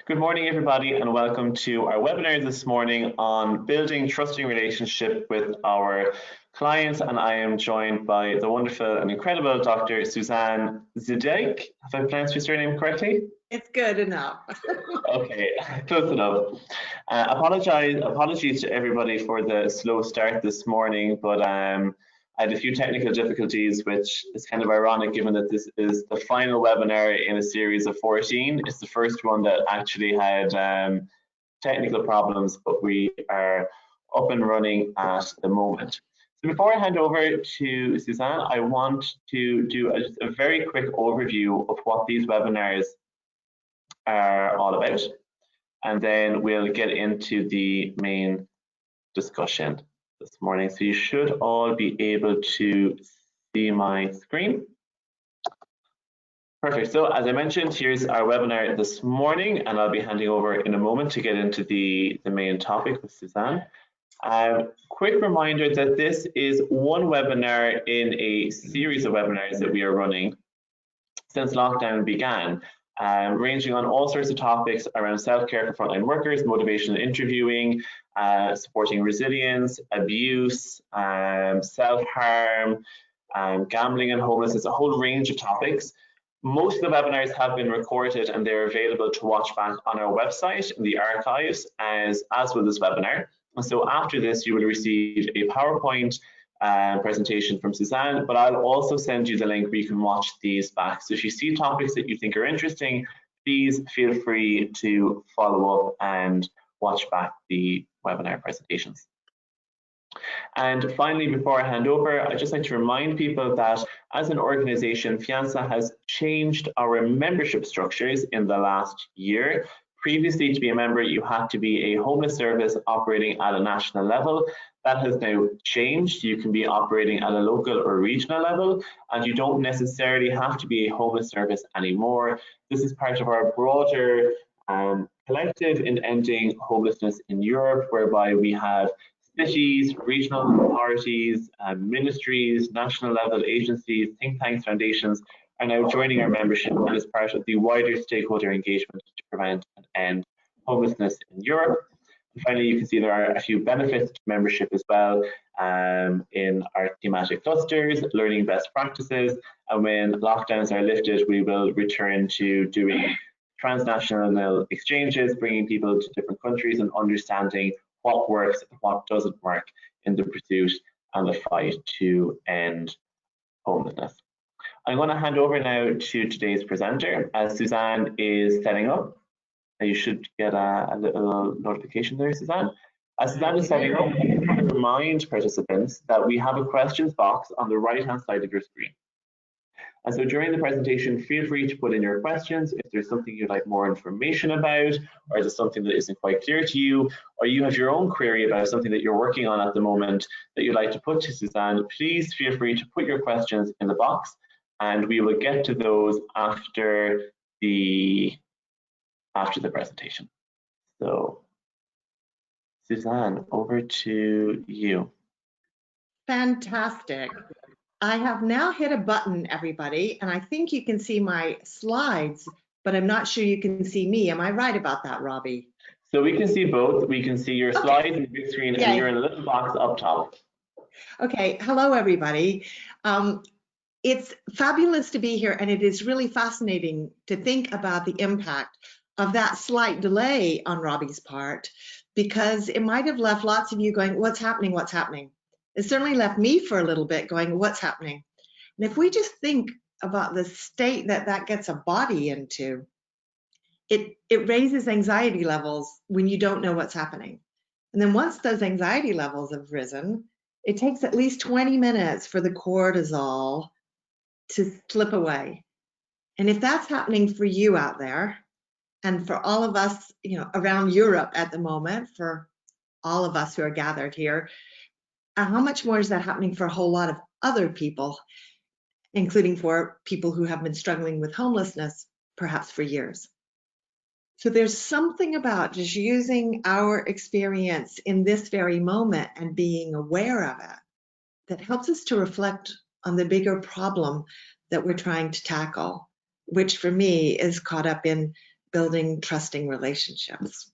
Good morning, everybody, and welcome to our webinar this morning on building trusting relationship with our clients. And I am joined by the wonderful and incredible Dr. Suzanne Zeedyk. Have I pronounced your surname correctly? It's good enough. Okay, close enough. Apologies to everybody for the slow start this morning, but I had a few technical difficulties, which is kind of ironic given that this is the final webinar in a series of 14. It's the first one that actually had technical problems, but we are up and running at the moment. So before I hand over to Suzanne, I want to do a very quick overview of what these webinars are all about, and then we'll get into the main discussion this morning. So you should all be able to see my screen. Perfect. So as I mentioned, here's our webinar this morning, and I'll be handing over in a moment to get into the main topic with Suzanne. Quick reminder that this is one webinar in a series of webinars that we are running since lockdown began, ranging on all sorts of topics around self-care for frontline workers, motivational interviewing, supporting resilience, abuse, self-harm, gambling and homelessness, a whole range of topics. Most of the webinars have been recorded and they're available to watch back on our website in the archives, as will this webinar. And so after this, you will receive a PowerPoint presentation from Suzanne, but I'll also send you the link where you can watch these back. So if you see topics that you think are interesting, please feel free to follow up and watch back the webinar presentations. And finally, before I hand over, I'd just like to remind people that as an organization, Fianza has changed our membership structures in the last year. Previously, to be a member, you had to be a homeless service operating at a national level. That has now changed. You can be operating at a local or regional level, and you don't necessarily have to be a homeless service anymore. This is part of our broader collective in ending homelessness in Europe, whereby we have cities, regional authorities, ministries, national level agencies, think tanks, foundations are now joining our membership and as part of the wider stakeholder engagement to prevent and end homelessness in Europe. And finally, you can see there are a few benefits to membership as well in our thematic clusters, learning best practices, and when lockdowns are lifted, we will return to doing transnational exchanges, bringing people to different countries and understanding what works and what doesn't work in the pursuit and the fight to end homelessness. I'm going to hand over now to today's presenter as Suzanne is setting up. You should get a little notification there, Suzanne. As Suzanne is setting up, I want to remind participants that we have a questions box on the right-hand side of your screen. And so during the presentation, feel free to put in your questions if there's something you'd like more information about, or is it something that isn't quite clear to you, or you have your own query about something that you're working on at the moment that you'd like to put to Suzanne. Please feel free to put your questions in the box, and we will get to those after the presentation. So, Suzanne, over to you. Fantastic. I have now hit a button, everybody, and I think you can see my slides, but I'm not sure you can see me. Am I right about that, Robbie? So we can see both. We can see your slides in the big screen, and you're in a little box up top. Okay, hello, everybody. It's fabulous to be here, and it is really fascinating to think about the impact of that slight delay on Robbie's part, because it might have left lots of you going, what's happening, what's happening? It certainly left me for a little bit going, what's happening? And if we just think about the state that gets a body into, it raises anxiety levels when you don't know what's happening. And then once those anxiety levels have risen, it takes at least 20 minutes for the cortisol to slip away. And if that's happening for you out there, and for all of us, around Europe at the moment, for all of us who are gathered here, how much more is that happening for a whole lot of other people, including for people who have been struggling with homelessness, perhaps for years? So there's something about just using our experience in this very moment and being aware of it that helps us to reflect on the bigger problem that we're trying to tackle, which for me is caught up in building trusting relationships.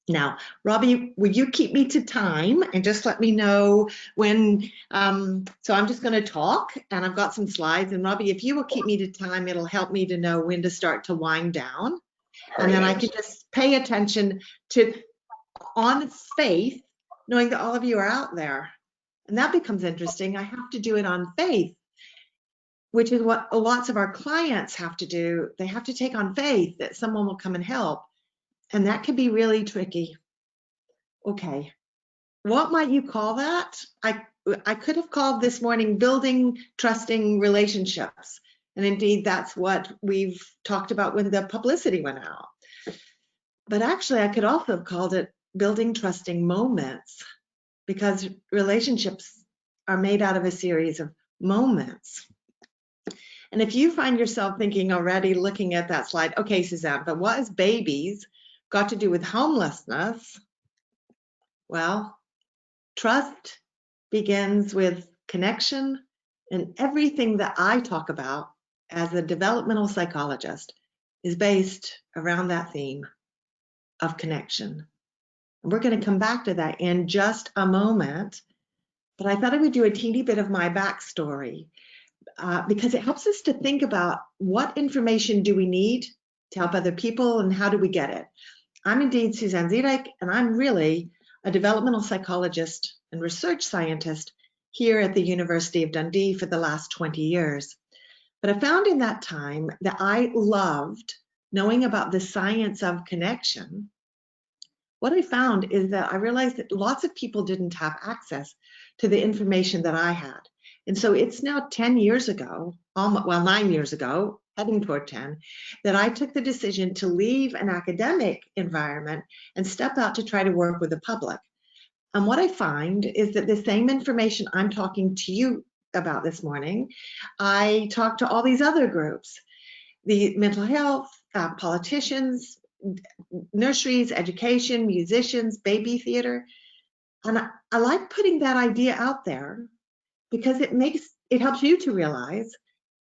Now, Robbie, will you keep me to time and just let me know when, so I'm just going to talk and I've got some slides, and Robbie, if you will keep me to time, it'll help me to know when to start to wind down. And then I can just pay attention to, on faith, knowing that all of you are out there. And that becomes interesting. I have to do it on faith, which is what lots of our clients have to do. They have to take on faith that someone will come and help. And that can be really tricky. Okay, what might you call that? I could have called this morning building trusting relationships. And indeed, that's what we've talked about when the publicity went out. But actually, I could also have called it building trusting moments, because relationships are made out of a series of moments. And if you find yourself thinking already, looking at that slide, okay, Suzanne, but what has babies got to do with homelessness? Well, trust begins with connection, and everything that I talk about as a developmental psychologist is based around that theme of connection. And we're going to come back to that in just a moment, but I thought I would do a teeny bit of my backstory because it helps us to think about what information do we need to help other people and how do we get it. I'm indeed Suzanne Zeedyk, and I'm really a developmental psychologist and research scientist here at the University of Dundee for the last 20 years. But I found in that time that I loved knowing about the science of connection. What I found is that I realized that lots of people didn't have access to the information that I had. And so it's now 10 years ago, well, 9 years ago, heading toward 10, that I took the decision to leave an academic environment and step out to try to work with the public. And what I find is that the same information I'm talking to you about this morning, I talk to all these other groups, the mental health, politicians, nurseries, education, musicians, baby theater. And I like putting that idea out there because it helps you to realize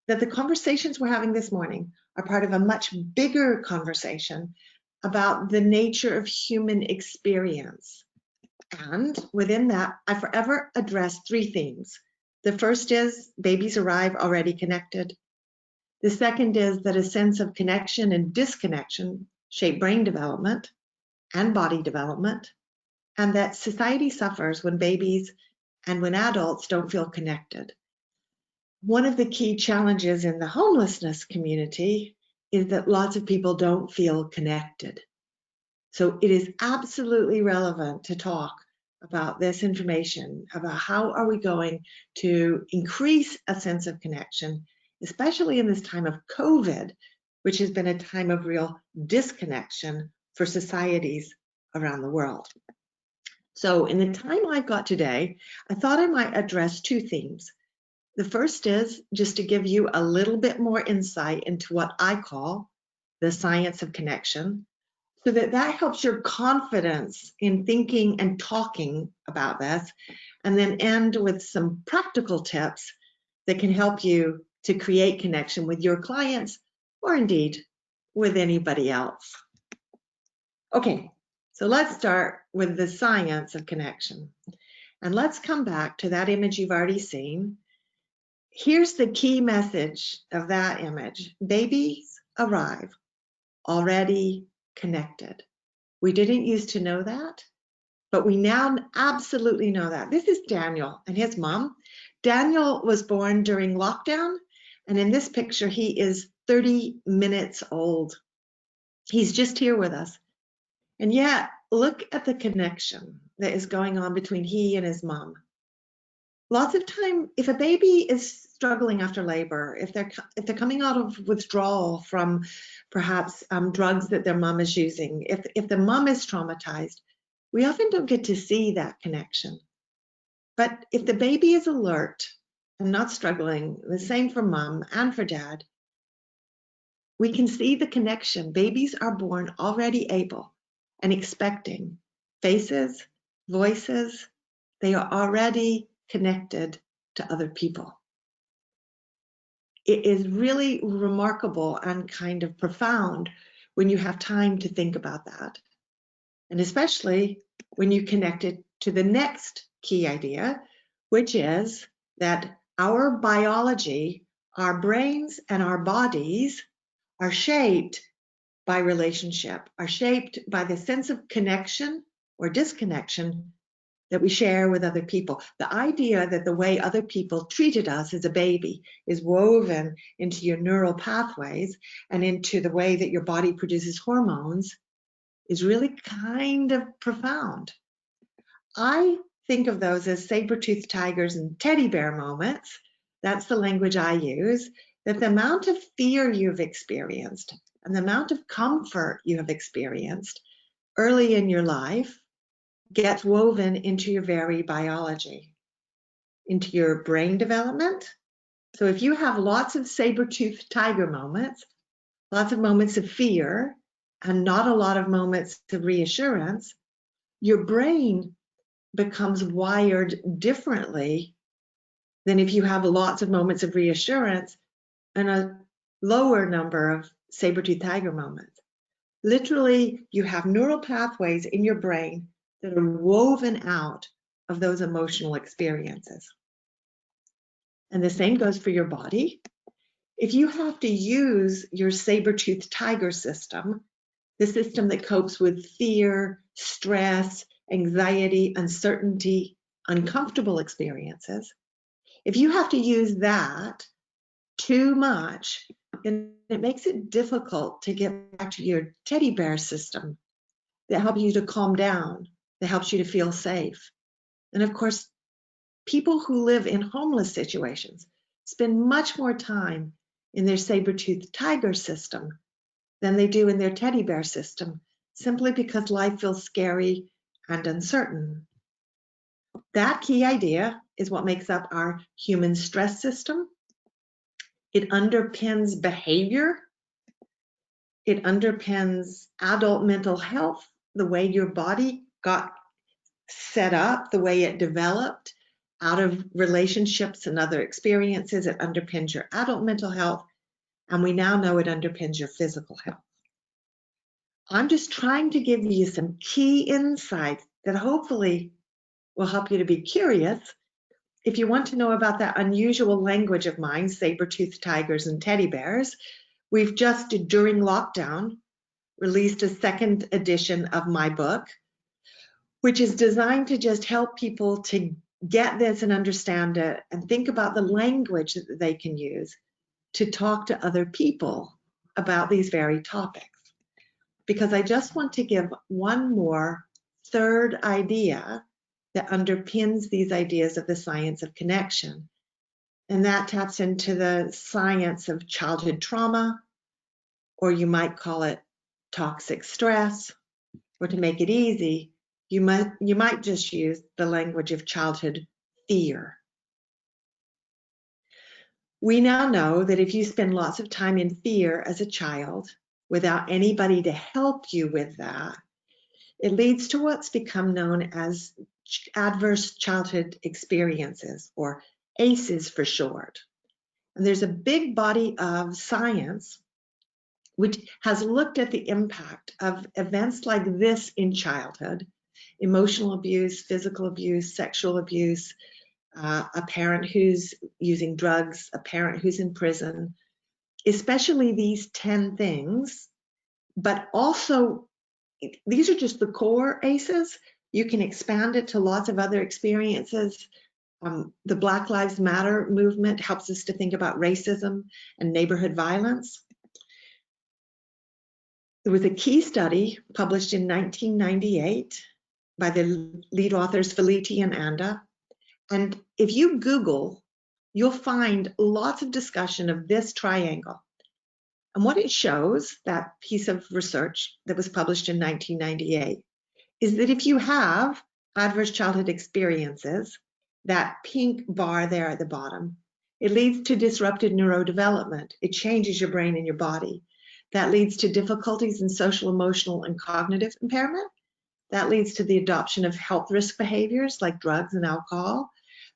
that the conversations we're having this morning are part of a much bigger conversation about the nature of human experience. And within that, I forever address three themes. The first is babies arrive already connected. The second is that a sense of connection and disconnection shape brain development and body development, and that society suffers when babies and when adults don't feel connected. One of the key challenges in the homelessness community is that lots of people don't feel connected. So it is absolutely relevant to talk about this information, about how are we going to increase a sense of connection, especially in this time of COVID, which has been a time of real disconnection for societies around the world. So in the time I've got today, I thought I might address two themes. The first is just to give you a little bit more insight into what I call the science of connection, so that helps your confidence in thinking and talking about this, and then end with some practical tips that can help you to create connection with your clients or indeed with anybody else. Okay, so let's start with the science of connection. And let's come back to that image you've already seen. Here's the key message of that image. Babies arrive already connected. We didn't used to know that, but we now absolutely know that. This is Daniel and his mom. Daniel was born during lockdown, and in this picture, he is 30 minutes old. He's just here with us. And yet, look at the connection that is going on between he and his mom. Lots of time, if a baby is struggling after labor, if they're coming out of withdrawal from perhaps drugs that their mom is using, if the mom is traumatized, we often don't get to see that connection. But if the baby is alert and not struggling, the same for mom and for dad, we can see the connection. Babies are born already able and expecting faces, voices. They are already connected to other people. It is really remarkable and kind of profound when you have time to think about that. And especially when you connect it to the next key idea, which is that our biology, our brains and our bodies are shaped by relationship, are shaped by the sense of connection or disconnection that we share with other people. The idea that the way other people treated us as a baby is woven into your neural pathways and into the way that your body produces hormones is really kind of profound. I think of those as saber-toothed tigers and teddy bear moments. That's the language I use, that the amount of fear you've experienced and the amount of comfort you have experienced early in your life gets woven into your very biology, into your brain development. So if you have lots of saber-toothed tiger moments, lots of moments of fear, and not a lot of moments of reassurance, your brain becomes wired differently than if you have lots of moments of reassurance and a lower number of saber-toothed tiger moments. Literally, you have neural pathways in your brain that are woven out of those emotional experiences. And the same goes for your body. If you have to use your saber-toothed tiger system, the system that copes with fear, stress, anxiety, uncertainty, uncomfortable experiences, if you have to use that too much, then it makes it difficult to get back to your teddy bear system that helps you to calm down, that helps you to feel safe. And of course, people who live in homeless situations spend much more time in their saber-toothed tiger system than they do in their teddy bear system, simply because life feels scary and uncertain. That key idea is what makes up our human stress system. It underpins behavior. It underpins adult mental health, the way your body got set up, the way it developed out of relationships and other experiences. It underpins your adult mental health, and we now know it underpins your physical health. I'm just trying to give you some key insights that hopefully will help you to be curious. If you want to know about that unusual language of mine, saber-toothed tigers and teddy bears, we've just, during lockdown, released a second edition of my book, which is designed to just help people to get this and understand it and think about the language that they can use to talk to other people about these very topics. Because I just want to give one more third idea that underpins these ideas of the science of connection. And that taps into the science of childhood trauma, or you might call it toxic stress, or to make it easy, you might just use the language of childhood fear. We now know that if you spend lots of time in fear as a child without anybody to help you with that, it leads to what's become known as adverse childhood experiences, or ACEs for short. And there's a big body of science which has looked at the impact of events like this in childhood: emotional abuse, physical abuse, sexual abuse, a parent who's using drugs, a parent who's in prison, especially these 10 things, but also these are just the core ACEs. You can expand it to lots of other experiences. The Black Lives Matter movement helps us to think about racism and neighborhood violence. There was a key study published in 1998 by the lead authors Felitti and Anda. And if you Google, you'll find lots of discussion of this triangle. And what it shows, that piece of research that was published in 1998, is that if you have adverse childhood experiences, that pink bar there at the bottom, it leads to disrupted neurodevelopment. It changes your brain and your body. That leads to difficulties in social, emotional, and cognitive impairment. That leads to the adoption of health risk behaviors like drugs and alcohol.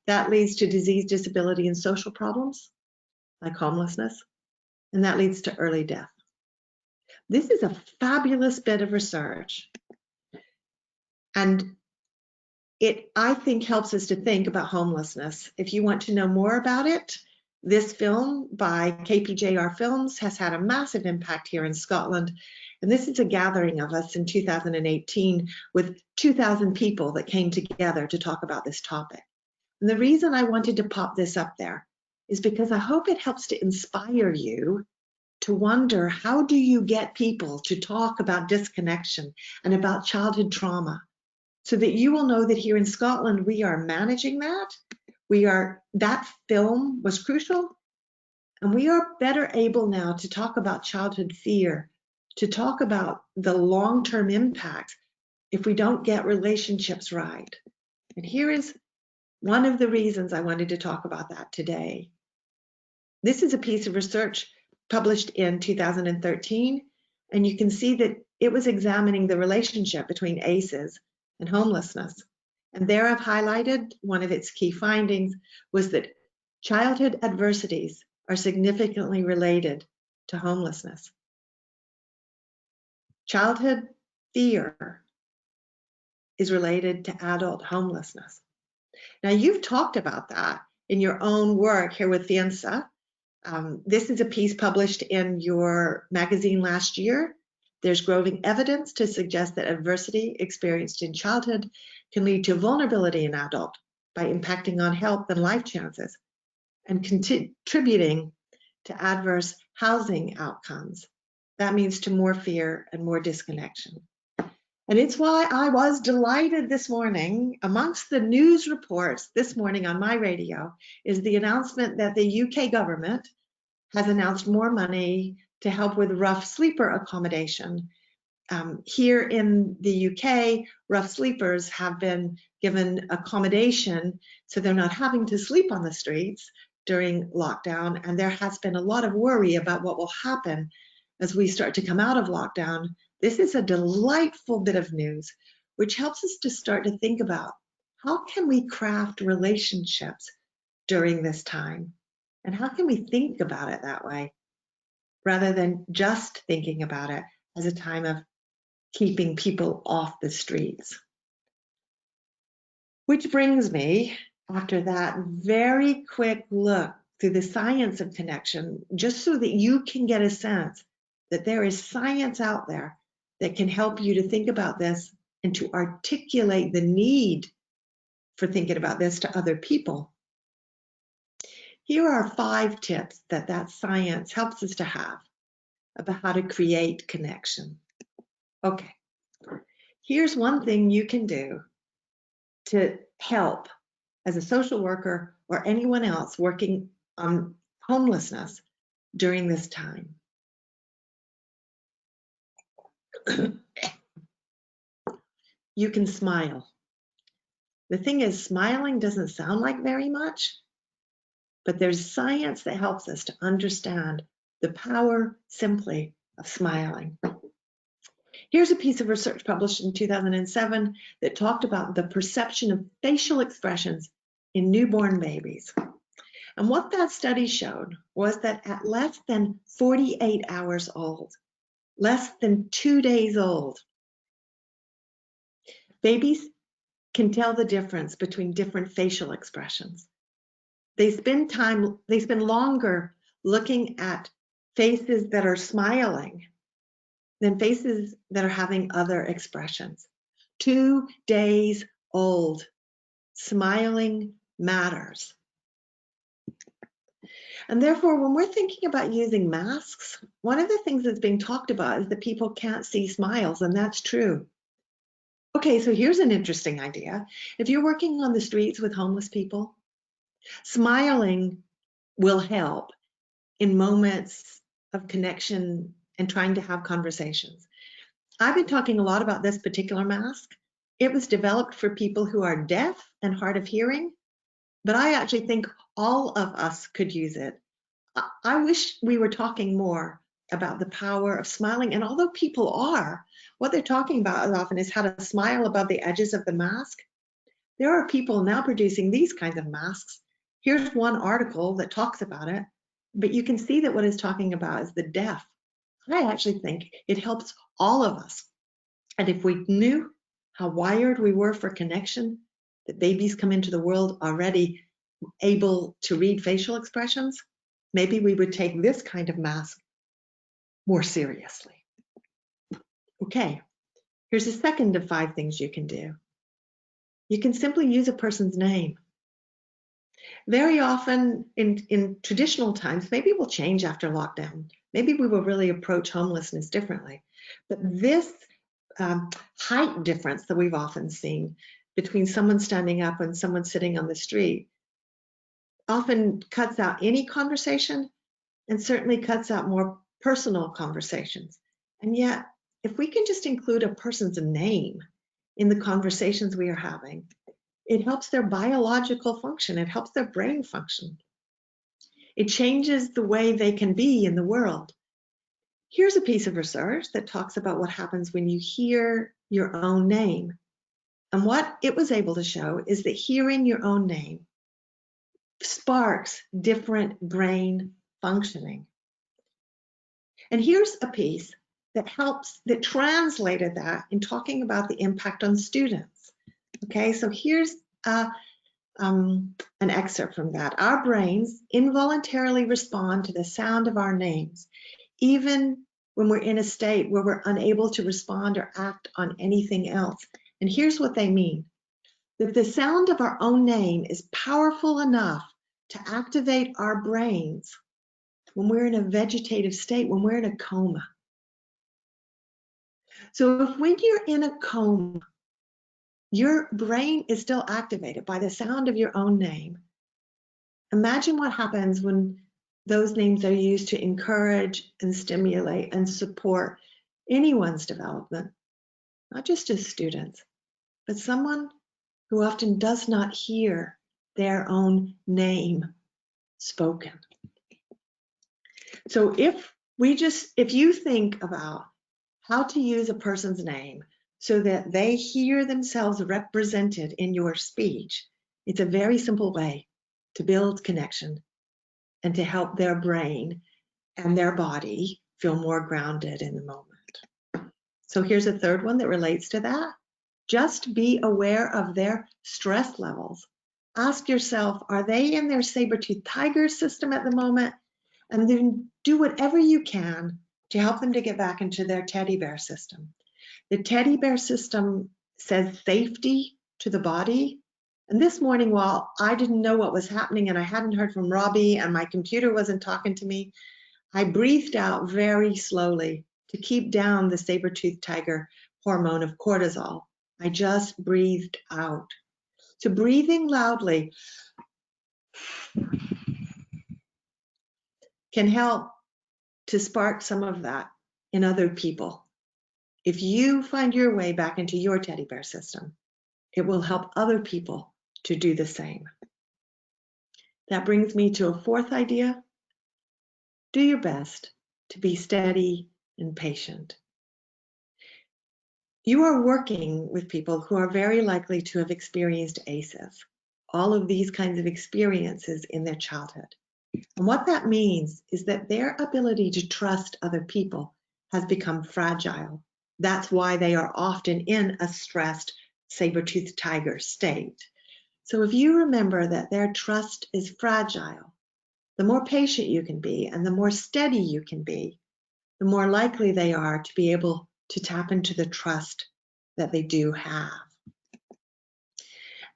That leads to disease, disability, and social problems like homelessness. And that leads to early death. This is a fabulous bit of research. And it, I think, helps us to think about homelessness. If you want to know more about it, this film by KPJR Films has had a massive impact here in Scotland. And this is a gathering of us in 2018 with 2,000 people that came together to talk about this topic. And the reason I wanted to pop this up there is because I hope it helps to inspire you to wonder, how do you get people to talk about disconnection and about childhood trauma, so that you will know that here in Scotland, we are managing that. That film was crucial, and we are better able now to talk about childhood fear, to talk about the long-term impact if we don't get relationships right. And here is one of the reasons I wanted to talk about that today. This is a piece of research published in 2013, and you can see that it was examining the relationship between ACEs and homelessness. And there I've highlighted one of its key findings was that childhood adversities are significantly related to homelessness. Childhood fear is related to adult homelessness. Now, you've talked about that in your own work here with FIANSA. This is a piece published in your magazine last year. There's growing evidence to suggest that adversity experienced in childhood can lead to vulnerability in adult by impacting on health and life chances and contributing to adverse housing outcomes. That means to more fear and more disconnection. And it's why I was delighted this morning, amongst the news reports this morning on my radio, is the announcement that the UK government has announced more money to help with rough sleeper accommodation. Here in the UK, rough sleepers have been given accommodation so they're not having to sleep on the streets during lockdown. And there has been a lot of worry about what will happen as we start to come out of lockdown. This is a delightful bit of news, which helps us to start to think about how can we craft relationships during this time? And how can we think about it that way, rather than just thinking about it as a time of keeping people off the streets? Which brings me, after that very quick look through the science of connection, just so that you can get a sense that there is science out there that can help you to think about this and to articulate the need for thinking about this to other people. Here are 5 tips that science helps us to have about how to create connection. Okay, here's one thing you can do to help as a social worker or anyone else working on homelessness during this time. You can smile. The thing is, smiling doesn't sound like very much, but there's science that helps us to understand the power simply of smiling. Here's a piece of research published in 2007 that talked about the perception of facial expressions in newborn babies. And what that study showed was that at less than 48 hours old, less than 2 days old, babies can tell the difference between different facial expressions. They spend longer looking at faces that are smiling than faces that are having other expressions. 2 days old, smiling matters. And therefore, when we're thinking about using masks, one of the things that's being talked about is that people can't see smiles, and that's true. Okay, so here's an interesting idea. If you're working on the streets with homeless people, smiling will help in moments of connection and trying to have conversations. I've been talking a lot about this particular mask. It was developed for people who are deaf and hard of hearing, but I actually think all of us could use it. I wish we were talking more about the power of smiling, and although people are, what they're talking about often is how to smile above the edges of the mask. There are people now producing these kinds of masks. Here's one article that talks about it, but you can see that what it's talking about is the deaf. I actually think it helps all of us. And if we knew how wired we were for connection, that babies come into the world already able to read facial expressions, maybe we would take this kind of mask more seriously. Okay, here's a second of 5 things you can do. You can simply use a person's name. Very often in traditional times, maybe we'll change after lockdown. Maybe we will really approach homelessness differently. But this height difference that we've often seen between someone standing up and someone sitting on the street often cuts out any conversation and certainly cuts out more personal conversations. And yet, if we can just include a person's name in the conversations we are having, it helps their biological function. It helps their brain function. It changes the way they can be in the world. Here's a piece of research that talks about what happens when you hear your own name. And what it was able to show is that hearing your own name sparks different brain functioning. And here's a piece that translated that in talking about the impact on students. Okay, so here's an excerpt from that. Our brains involuntarily respond to the sound of our names, even when we're in a state where we're unable to respond or act on anything else. And here's what they mean: that the sound of our own name is powerful enough to activate our brains when we're in a vegetative state, when we're in a coma. So if when you're in a coma, your brain is still activated by the sound of your own name, imagine what happens when those names are used to encourage and stimulate and support anyone's development, not just as students, but someone who often does not hear their own name spoken. So if you think about how to use a person's name so that they hear themselves represented in your speech, it's a very simple way to build connection and to help their brain and their body feel more grounded in the moment. So here's a third one that relates to that. Just be aware of their stress levels. Ask yourself, are they in their saber-toothed tiger system at the moment? And then do whatever you can to help them to get back into their teddy bear system. The teddy bear system says safety to the body. And this morning, while I didn't know what was happening and I hadn't heard from Robbie and my computer wasn't talking to me, I breathed out very slowly to keep down the saber-toothed tiger hormone of cortisol. I just breathed out. So breathing loudly can help to spark some of that in other people. If you find your way back into your teddy bear system, it will help other people to do the same. That brings me to a fourth idea. Do your best to be steady and patient. You are working with people who are very likely to have experienced ACEs, all of these kinds of experiences in their childhood. And what that means is that their ability to trust other people has become fragile. That's why they are often in a stressed saber-toothed tiger state. So if you remember that their trust is fragile, the more patient you can be and the more steady you can be, the more likely they are to be able to tap into the trust that they do have.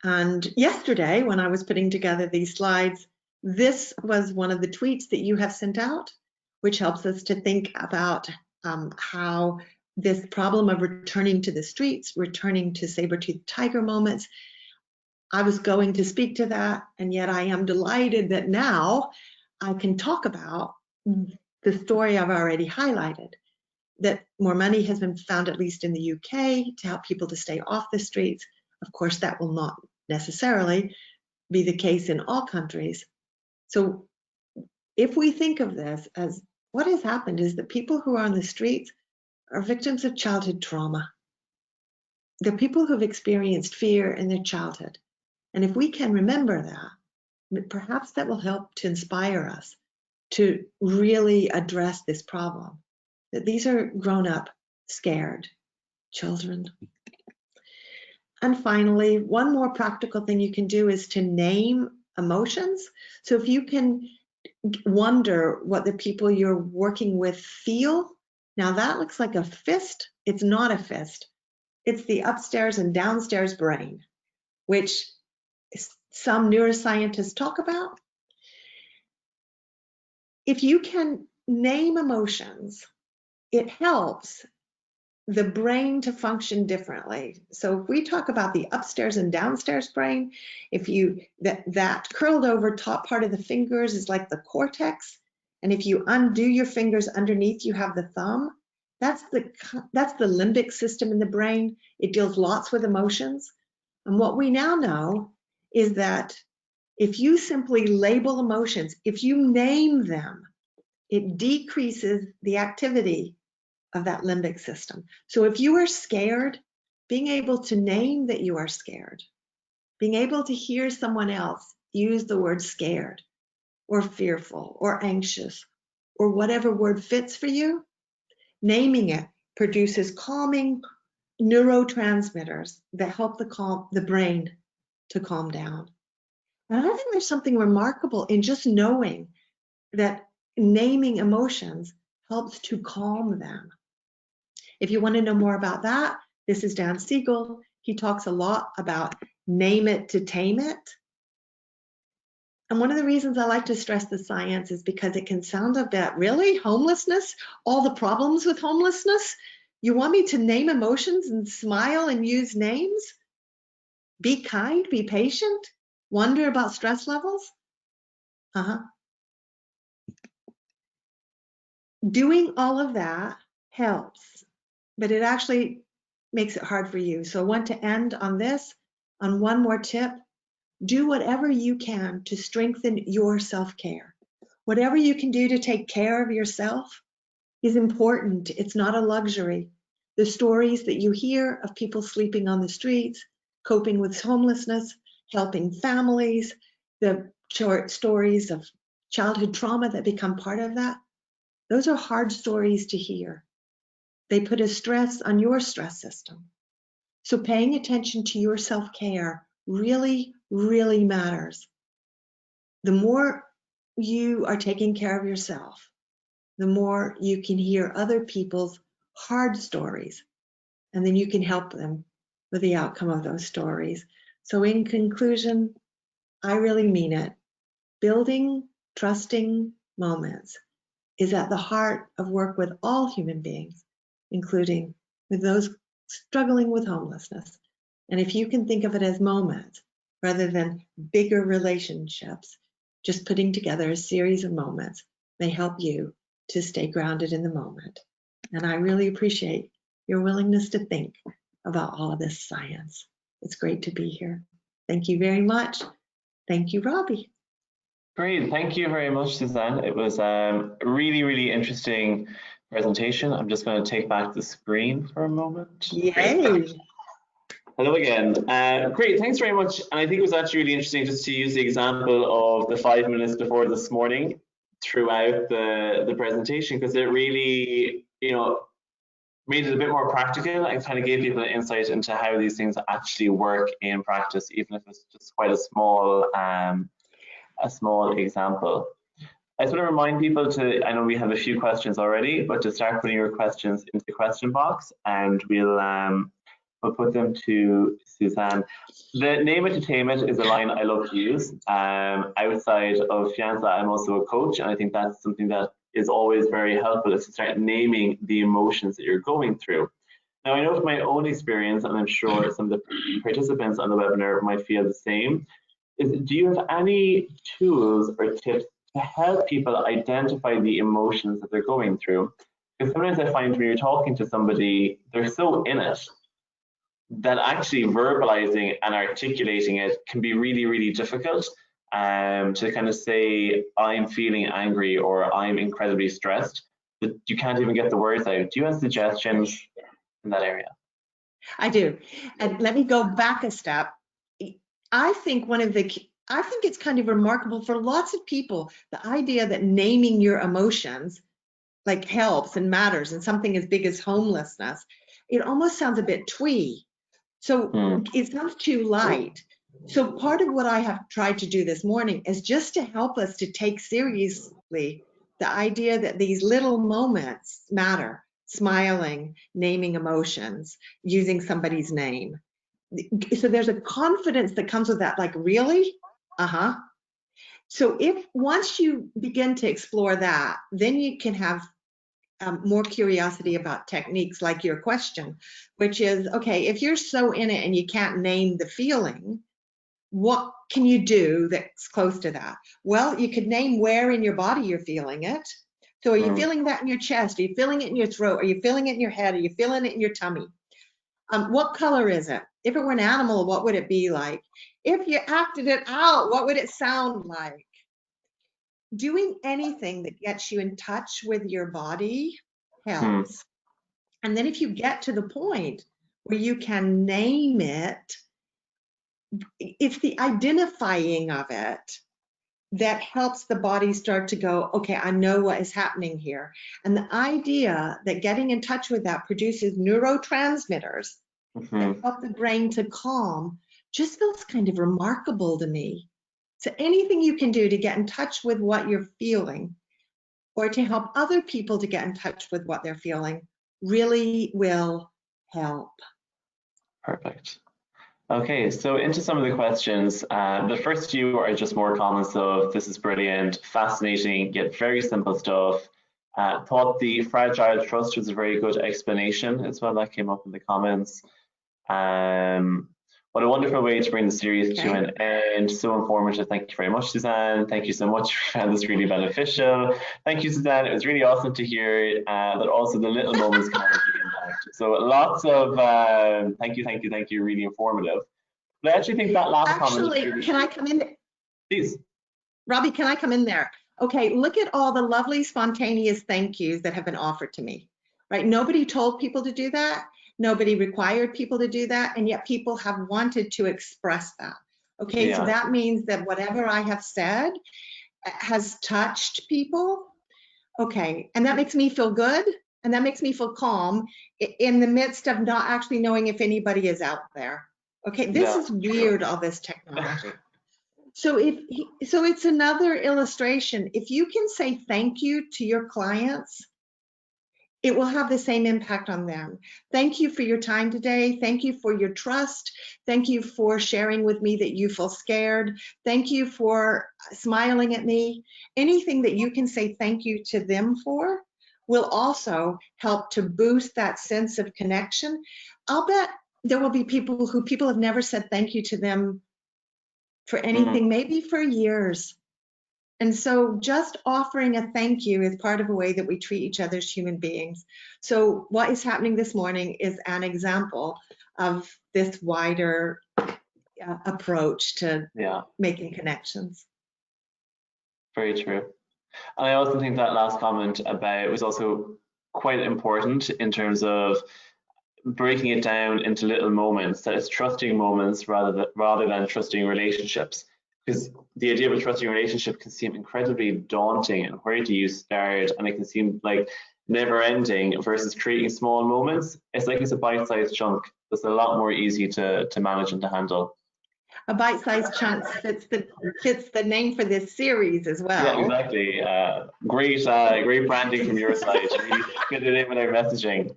And yesterday, when I was putting together these slides, this was one of the tweets that you have sent out, which helps us to think about how this problem of returning to the streets, returning to saber-toothed tiger moments, I was going to speak to that, and yet I am delighted that now I can talk about the story I've already highlighted, that more money has been found, at least in the UK, to help people to stay off the streets. Of course, that will not necessarily be the case in all countries. So if we think of this as what has happened is that people who are on the streets are victims of childhood trauma. They're people who've experienced fear in their childhood. And if we can remember that, perhaps that will help to inspire us to really address this problem that these are grown-up, scared children. And finally, one more practical thing you can do is to name emotions. So if you can wonder what the people you're working with feel, now that looks like a fist. It's not a fist. It's the upstairs and downstairs brain, which some neuroscientists talk about. If you can name emotions, it helps the brain to function differently. So if we talk about the upstairs and downstairs brain, if you that curled over top part of the fingers is like the cortex, and if you undo your fingers underneath, you have the thumb. That's the limbic system in the brain. It deals lots with emotions. And what we now know is that if you simply label emotions, if you name them, it decreases the activity of that limbic system. So if you are scared, being able to name that you are scared, being able to hear someone else use the word scared or fearful or anxious or whatever word fits for you, naming it produces calming neurotransmitters that help the brain to calm down. And I think there's something remarkable in just knowing that naming emotions helps to calm them. If you want to know more about that, this is Dan Siegel. He talks a lot about name it to tame it. And one of the reasons I like to stress the science is because it can sound a bit, really? Homelessness? All the problems with homelessness? You want me to name emotions and smile and use names? Be kind, be patient, wonder about stress levels? Doing all of that helps, but it actually makes it hard for you. So I want to end on this, on one more tip. Do whatever you can to strengthen your self-care. Whatever you can do to take care of yourself is important. It's not a luxury. The stories that you hear of people sleeping on the streets, coping with homelessness, helping families, the short stories of childhood trauma that become part of that, those are hard stories to hear. They put a stress on your stress system. So paying attention to your self-care really, really matters. The more you are taking care of yourself, the more you can hear other people's hard stories, and then you can help them with the outcome of those stories. So in conclusion, I really mean it. Building trusting moments is at the heart of work with all human beings, including with those struggling with homelessness. And if you can think of it as moments rather than bigger relationships, just putting together a series of moments may help you to stay grounded in the moment. And I really appreciate your willingness to think about all of this science. It's great to be here. Thank you very much. Thank you, Robbie. Great, thank you very much, Suzanne. It was a really, really interesting presentation. I'm just going to take back the screen for a moment. Yay! Hello again. Great, thanks very much. And I think it was actually really interesting just to use the example of the 5 minutes before this morning throughout the presentation, because it really, made it a bit more practical and kind of gave people an insight into how these things actually work in practice, even if it's just quite a small example. I just want to remind people I know we have a few questions already, but to start putting your questions into the question box, and we'll put them to Suzanne. The name it to tame it is a line I love to use. Outside of Fianza, I'm also a coach, and I think that's something that is always very helpful, is to start naming the emotions that you're going through. Now, I know from my own experience, and I'm sure some of the participants on the webinar might feel the same, do you have any tools or tips to help people identify the emotions that they're going through? Because sometimes I find when you're talking to somebody, they're so in it that actually verbalizing and articulating it can be really, really difficult. To kind of say, I'm feeling angry or I'm incredibly stressed, but you can't even get the words out. Do you have suggestions in that area? I do. And let me go back a step. I think it's kind of remarkable for lots of people, the idea that naming your emotions like helps and matters, and something as big as homelessness, it almost sounds a bit twee. So it sounds too light. So part of what I have tried to do this morning is just to help us to take seriously the idea that these little moments matter. Smiling, naming emotions, using somebody's name. So there's a confidence that comes with that, like, really? Uh-huh. So if once you begin to explore that, then you can have more curiosity about techniques like your question, which is, okay, if you're so in it and you can't name the feeling, what can you do that's close to that? Well, you could name where in your body you're feeling it. So are you feeling that in your chest? Are you feeling it in your throat? Are you feeling it in your head? Are you feeling it in your tummy? What color is it? If it were an animal, what would it be like? If you acted it out, what would it sound like? Doing anything that gets you in touch with your body helps. And then if you get to the point where you can name it, it's the identifying of it that helps the body start to go, okay, I know what is happening here. And the idea that getting in touch with that produces neurotransmitters that help the brain to calm just feels kind of remarkable to me. So anything you can do to get in touch with what you're feeling, or to help other people to get in touch with what they're feeling, really will help. Perfect. Okay, so into some of the questions. The first few are just more comments of, this is brilliant, fascinating, yet very simple stuff. Thought the fragile trust was a very good explanation as well. That came up in the comments. What a wonderful way to bring the series to an end. So informative. Thank you very much, Suzanne. Thank you so much. I found this really beneficial. Thank you, Suzanne. It was really awesome to hear that also the little moments can have a big impact. So lots of thank you. Really informative. But I actually think that last comment. Actually, can I come in? Please. Robbie, can I come in there? Okay, look at all the lovely spontaneous thank yous that have been offered to me, right? Nobody told people to do that. Nobody required people to do that, and yet people have wanted to express that. Okay, so that means that whatever I have said has touched people. Okay, and that makes me feel good, and that makes me feel calm in the midst of not actually knowing if anybody is out there. Okay, this is weird, all this technology. So it's another illustration. If you can say thank you to your clients, it will have the same impact on them. Thank you for your time today. Thank you for your trust. Thank you for sharing with me that you feel scared. Thank you for smiling at me. Anything that you can say thank you to them for will also help to boost that sense of connection. I'll bet there will be people have never said thank you to them for anything, maybe for years. And so just offering a thank you is part of a way that we treat each other as human beings. So what is happening this morning is an example of this wider approach to making connections. Very true. And I also think that last comment about was also quite important in terms of breaking it down into little moments, that it's trusting moments rather than trusting relationships. Because the idea of a trusting relationship can seem incredibly daunting, and where do you start? And it can seem like never ending, versus creating small moments. It's like it's a bite-sized chunk that's a lot more easy to manage and to handle. A bite-sized chunk fits the name for this series as well. Yeah, exactly. Great branding from your side. You fit it in with our messaging.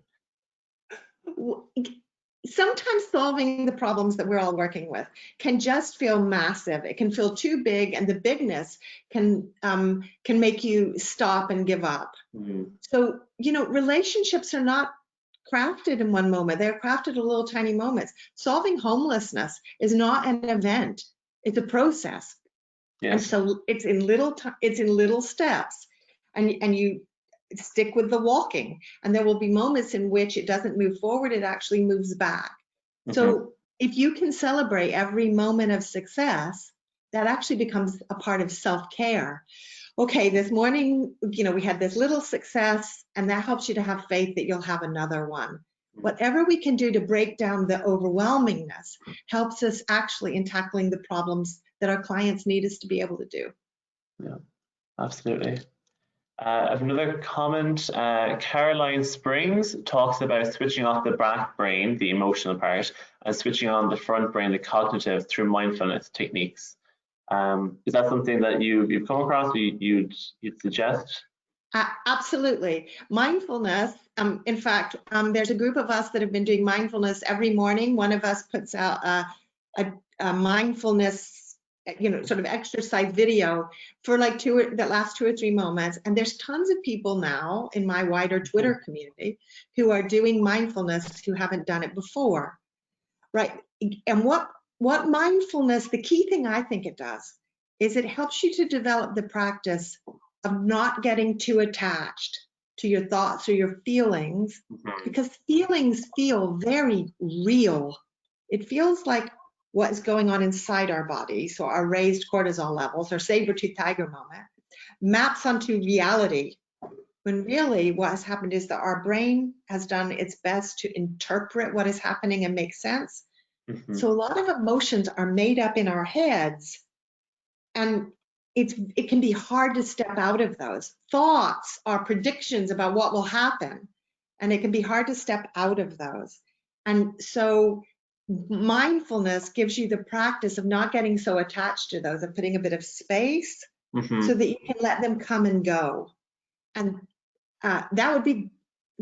Sometimes solving the problems that we're all working with can just feel massive. It can feel too big, and the bigness can make you stop and give up. So, relationships are not crafted in one moment. They're crafted in little tiny moments. Solving homelessness is not an event. It's a process. Yes. And so it's in little steps, and you stick with the walking, and there will be moments in which it doesn't move forward, it actually moves back. So if you can celebrate every moment of success, that actually becomes a part of self-care. Okay, this morning, we had this little success, and that helps you to have faith that you'll have another one. Whatever we can do to break down the overwhelmingness helps us actually in tackling the problems that our clients need us to be able to do. Yeah, absolutely. I have another comment. Caroline Springs talks about switching off the back brain, the emotional part, and switching on the front brain, the cognitive, through mindfulness techniques. Is that something that you've come across, you'd suggest? Absolutely. Mindfulness, in fact, there's a group of us that have been doing mindfulness every morning. One of us puts out a mindfulness, sort of exercise video for like that last 2 or 3 moments. And there's tons of people now in my wider Twitter community who are doing mindfulness who haven't done it before, right? And what mindfulness, the key thing I think it does is it helps you to develop the practice of not getting too attached to your thoughts or your feelings, because feelings feel very real. It feels like what is going on inside our body. So our raised cortisol levels, our saber-tooth tiger moment, maps onto reality, when really what has happened is that our brain has done its best to interpret what is happening and make sense. So a lot of emotions are made up in our heads, and it can be hard to step out of those. Thoughts are predictions about what will happen, and it can be hard to step out of those. And so mindfulness gives you the practice of not getting so attached to those, of putting a bit of space so that you can let them come and go. And that would be,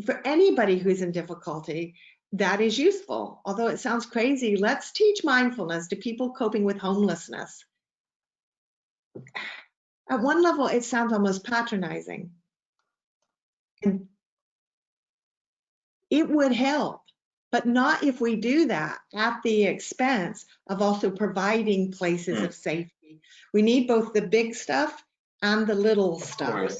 for anybody who's in difficulty, that is useful. Although it sounds crazy, let's teach mindfulness to people coping with homelessness. At one level, it sounds almost patronizing. And it would help, but not if we do that at the expense of also providing places of safety. We need both the big stuff and the little stuff.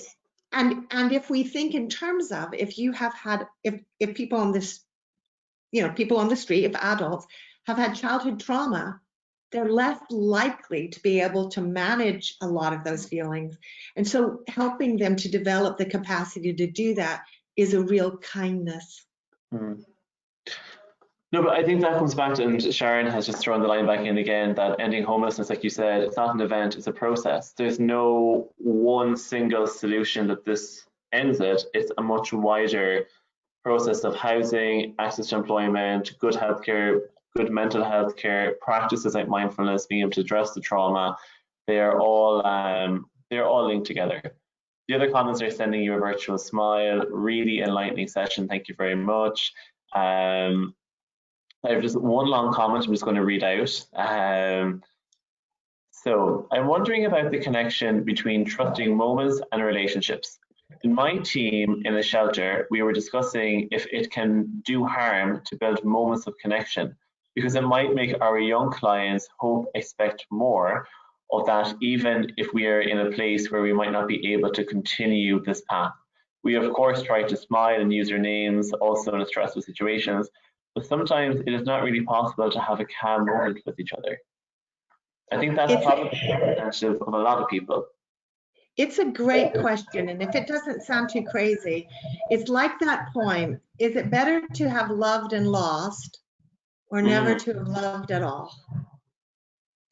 And if we think in terms of, if you have had, if people on this, people on the street, if adults have had childhood trauma, they're less likely to be able to manage a lot of those feelings. And so helping them to develop the capacity to do that is a real kindness. No, but I think that comes back to, and Sharon has just thrown the line back in again, that ending homelessness, like you said, it's not an event, it's a process. There's no one single solution that this ends it. It's a much wider process of housing, access to employment, good healthcare, good mental health care, practices like mindfulness, being able to address the trauma. They're all linked together. The other comments are sending you a virtual smile. Really enlightening session. Thank you very much. I have just one long comment I'm just going to read out. So I'm wondering about the connection between trusting moments and relationships. In my team in the shelter, we were discussing if it can do harm to build moments of connection, because it might make our young clients hope, expect more of that, even if we are in a place where we might not be able to continue this path. We of course try to smile and use our names also in stressful situations, but sometimes it is not really possible to have a calm moment with each other. I think that's probably representative of a lot of people. It's a great question, and if it doesn't sound too crazy, it's like that poem, is it better to have loved and lost, or never to have loved at all?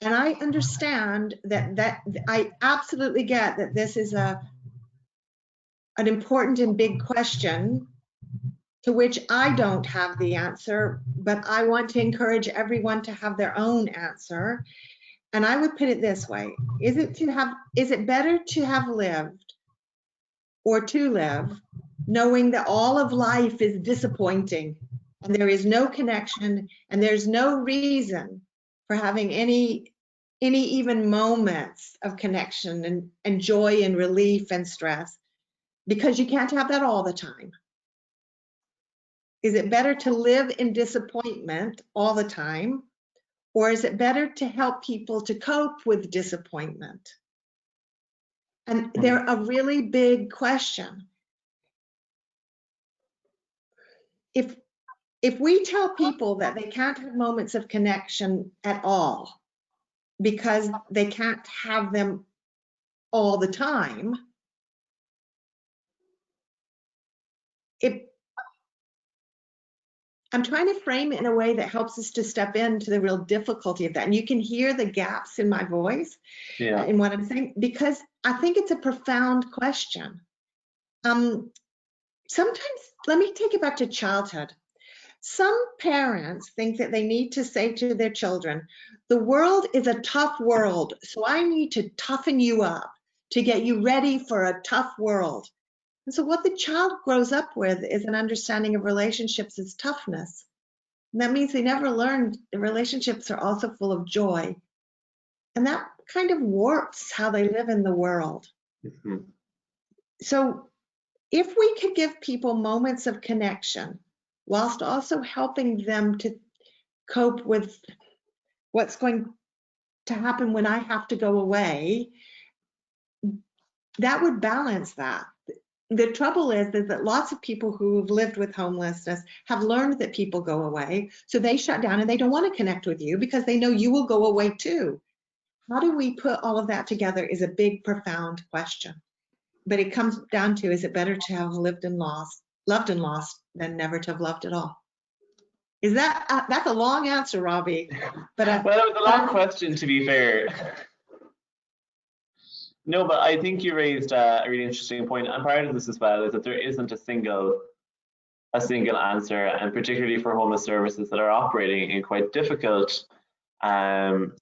And I understand that I absolutely get that this is an important and big question to which I don't have the answer, but I want to encourage everyone to have their own answer. And I would put it this way: is it better to have lived or to live knowing that all of life is disappointing and there is no connection and there's no reason for having any even moments of connection and joy and relief and stress, because you can't have that all the time? Is it better to live in disappointment all the time, or is it better to help people to cope with disappointment? And they're a really big question. If we tell people that they can't have moments of connection at all because they can't have them all the time, I'm trying to frame it in a way that helps us to step into the real difficulty of that. And you can hear the gaps in my voice in what I'm saying, because I think it's a profound question. Sometimes, let me take it back to childhood. Some parents think that they need to say to their children, the world is a tough world, so I need to toughen you up to get you ready for a tough world. And so what the child grows up with is an understanding of relationships as toughness. And that means they never learned the relationships are also full of joy. And that kind of warps how they live in the world. Mm-hmm. So if we could give people moments of connection, whilst also helping them to cope with what's going to happen when I have to go away, that would balance that. The trouble is that lots of people who have lived with homelessness have learned that people go away, so they shut down and they don't want to connect with you because they know you will go away too. How do we put all of that together is a big, profound question. But it comes down to, is it better to have lived and lost, loved and lost, than never to have loved at all? Is that, that's a long answer, Robbie. But well, it was a long question, to be fair. No, but I think you raised a really interesting point, and part of this as well is that there isn't a single answer, and particularly for homeless services that are operating in quite difficult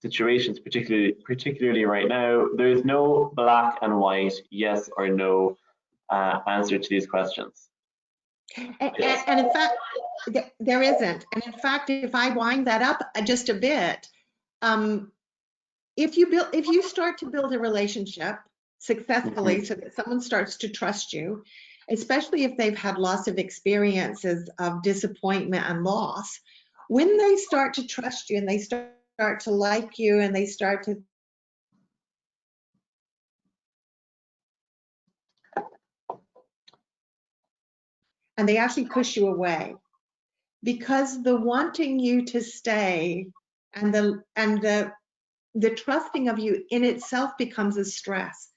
situations, particularly right now, there is no black and white yes or no answer to these questions. And in fact, there isn't. And in fact, if I wind that up just a bit, if you start to build a relationship successfully, mm-hmm. so that someone starts to trust you, especially if they've had lots of experiences of disappointment and loss, when they start to trust you and they start to like you and they start to and they actually push you away, because the wanting you to stay and the trusting of you in itself becomes a stress.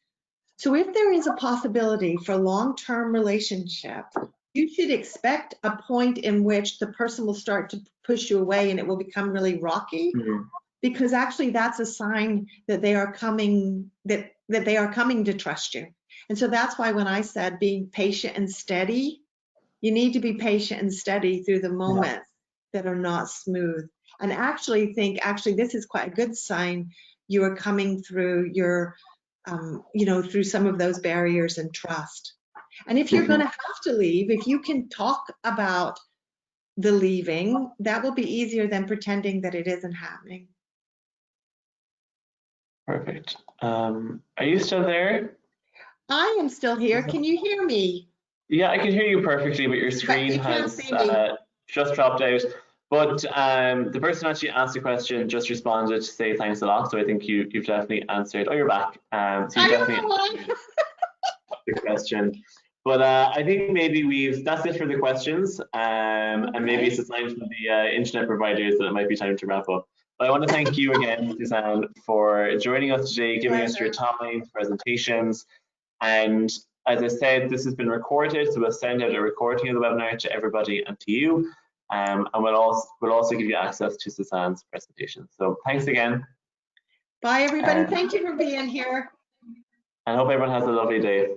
So if there is a possibility for long-term relationship, you should expect a point in which the person will start to push you away and it will become really rocky, mm-hmm. because actually that's a sign that they are coming, that they are coming to trust you. And so that's why when I said being patient and steady, you need to be patient and steady through the moments that are not smooth. And actually this is quite a good sign you are coming through your, through some of those barriers and trust. And if you're going to have to leave, if you can talk about the leaving, that will be easier than pretending that it isn't happening. Perfect. Are you still there? I am still here. Can you hear me? Yeah, I can hear you perfectly, but your screen has just dropped out. But the person actually asked a question just responded to say thanks a lot. So I think you've definitely answered. Oh, you're back. So you definitely answered the question. But I think maybe that's it for the questions. And maybe it's a sign from the internet providers that it might be time to wrap up. But I want to thank you again, Suzanne, for joining us today, giving us your time, presentations. And as I said, this has been recorded, so we'll send out a recording of the webinar to everybody and to you. And we'll also give you access to Suzanne's presentation. So thanks again. Bye, everybody. Thank you for being here. And I hope everyone has a lovely day.